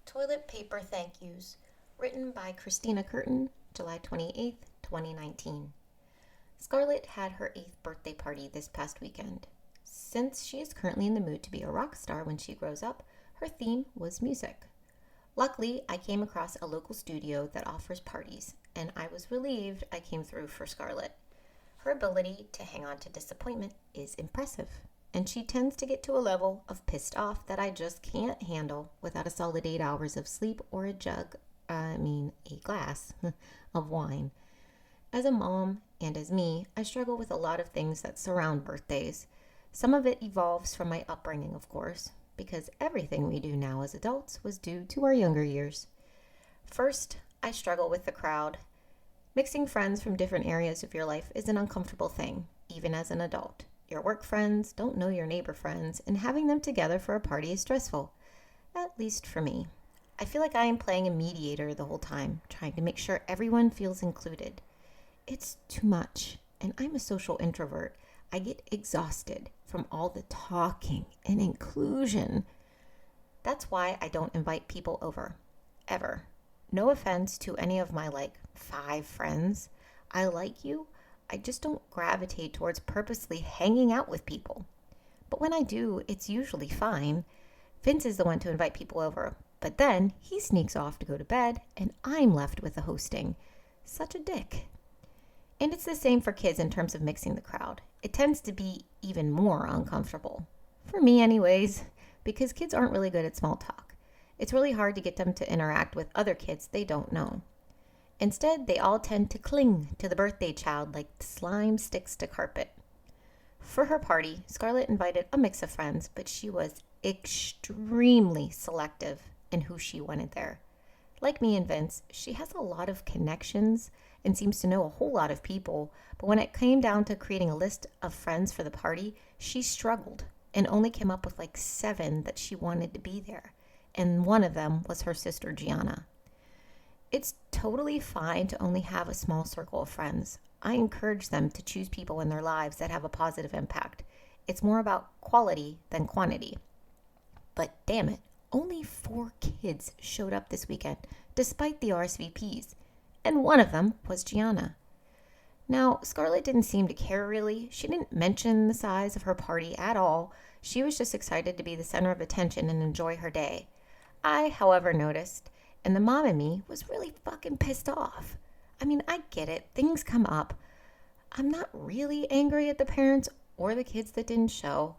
Toilet Paper Thank Yous, written by Christina Curtin, July 28th, 2019. Scarlett had her 8th birthday party this past weekend. Since she is currently in the mood to be a rock star when she grows up, her theme was music. Luckily, I came across a local studio that offers parties, and I was relieved I came through for Scarlett. Her ability to hang on to disappointment is impressive, and she tends to get to a level of pissed off that I just can't handle without a solid 8 hours of sleep or a glass of wine. As a mom and as me, I struggle with a lot of things that surround birthdays. Some of it evolves from my upbringing, of course, because everything we do now as adults was due to our younger years. First, I struggle with the crowd. Mixing friends from different areas of your life is an uncomfortable thing, even as an adult. Your work friends don't know your neighbor friends, and having them together for a party is stressful, at least for me. I feel like I am playing a mediator the whole time, trying to make sure everyone feels included. It's too much, and I'm a social introvert. I get exhausted from all the talking and inclusion. That's why I don't invite people over, ever. No offense to any of my 5 friends. I like you. I just don't gravitate towards purposely hanging out with people. But when I do, it's usually fine. Vince is the one to invite people over, but then he sneaks off to go to bed, and I'm left with the hosting. Such a dick. And it's the same for kids in terms of mixing the crowd. It tends to be even more uncomfortable. For me anyways, because kids aren't really good at small talk. It's really hard to get them to interact with other kids they don't know. Instead, they all tend to cling to the birthday child like slime sticks to carpet. For her party, Scarlett invited a mix of friends, but she was extremely selective in who she wanted there. Like me and Vince, she has a lot of connections and seems to know a whole lot of people, but when it came down to creating a list of friends for the party, she struggled and only came up with 7 that she wanted to be there, and one of them was her sister Gianna. It's totally fine to only have a small circle of friends. I encourage them to choose people in their lives that have a positive impact. It's more about quality than quantity. But damn it, only 4 kids showed up this weekend, despite the RSVPs, and one of them was Gianna. Now, Scarlett didn't seem to care really. She didn't mention the size of her party at all. She was just excited to be the center of attention and enjoy her day. I, however, noticed, and the mom in me was really fucking pissed off. I get it. Things come up. I'm not really angry at the parents or the kids that didn't show.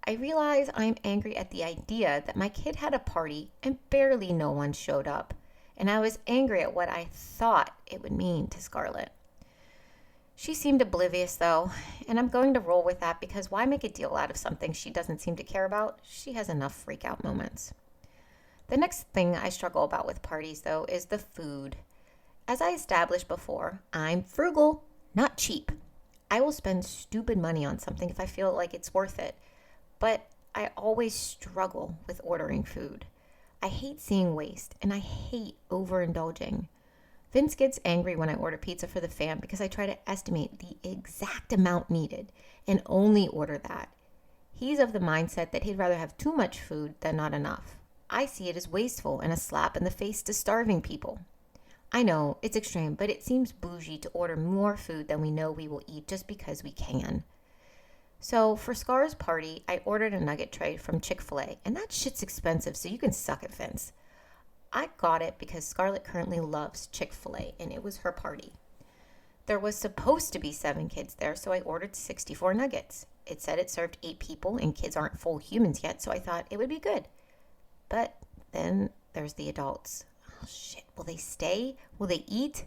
I realize I'm angry at the idea that my kid had a party and barely no one showed up. And I was angry at what I thought it would mean to Scarlett. She seemed oblivious, though, and I'm going to roll with that because why make a deal out of something she doesn't seem to care about? She has enough freak-out moments. The next thing I struggle about with parties, though, is the food. As I established before, I'm frugal, not cheap. I will spend stupid money on something if I feel like it's worth it, but I always struggle with ordering food. I hate seeing waste, and I hate overindulging. Vince gets angry when I order pizza for the fam because I try to estimate the exact amount needed and only order that. He's of the mindset that he'd rather have too much food than not enough. I see it as wasteful and a slap in the face to starving people. I know, it's extreme, but it seems bougie to order more food than we know we will eat just because we can. So for Scar's party, I ordered a nugget tray from Chick-fil-A, and that shit's expensive, so you can suck it, Vince. I got it because Scarlett currently loves Chick-fil-A, and it was her party. There was supposed to be 7 kids there, so I ordered 64 nuggets. It said it served 8 people, and kids aren't full humans yet, so I thought it would be good. But then there's the adults. Oh, shit. Will they stay? Will they eat?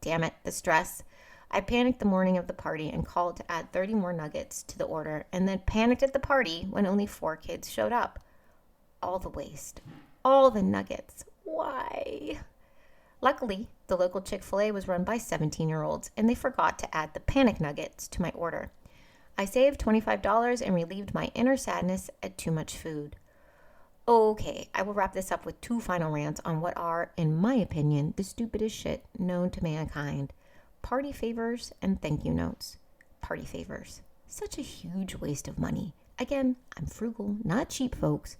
Damn it, the stress. I panicked the morning of the party and called to add 30 more nuggets to the order, and then panicked at the party when only 4 kids showed up. All the waste. All the nuggets. Why? Luckily, the local Chick-fil-A was run by 17-year-olds, and they forgot to add the panic nuggets to my order. I saved $25 and relieved my inner sadness at too much food. Okay, I will wrap this up with 2 final rants on what are, in my opinion, the stupidest shit known to mankind. Party favors and thank you notes. Party favors. Such a huge waste of money. Again, I'm frugal, not cheap, folks.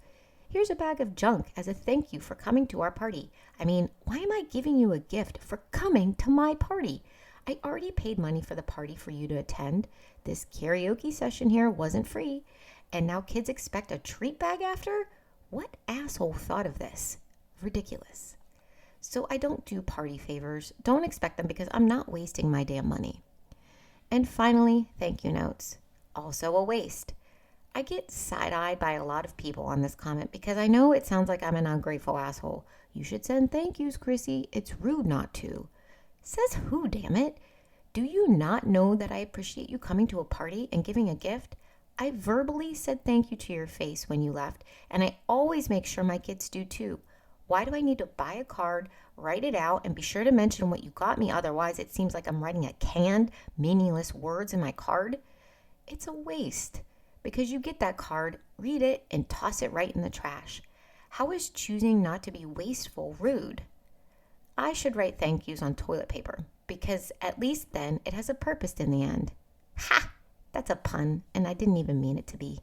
Here's a bag of junk as a thank you for coming to our party. I mean, why am I giving you a gift for coming to my party? I already paid money for the party for you to attend. This karaoke session here wasn't free. And now kids expect a treat bag after? What asshole thought of this? Ridiculous. So I don't do party favors. Don't expect them because I'm not wasting my damn money. And finally, thank you notes. Also a waste. I get side-eyed by a lot of people on this comment because I know it sounds like I'm an ungrateful asshole. You should send thank yous, Chrissy. It's rude not to. Says who, damn it? Do you not know that I appreciate you coming to a party and giving a gift? I verbally said thank you to your face when you left, and I always make sure my kids do too. Why do I need to buy a card, write it out, and be sure to mention what you got me? Otherwise, it seems like I'm writing a canned, meaningless words in my card. It's a waste because you get that card, read it, and toss it right in the trash. How is choosing not to be wasteful rude? I should write thank yous on toilet paper because at least then it has a purpose in the end. Ha! That's a pun, and I didn't even mean it to be.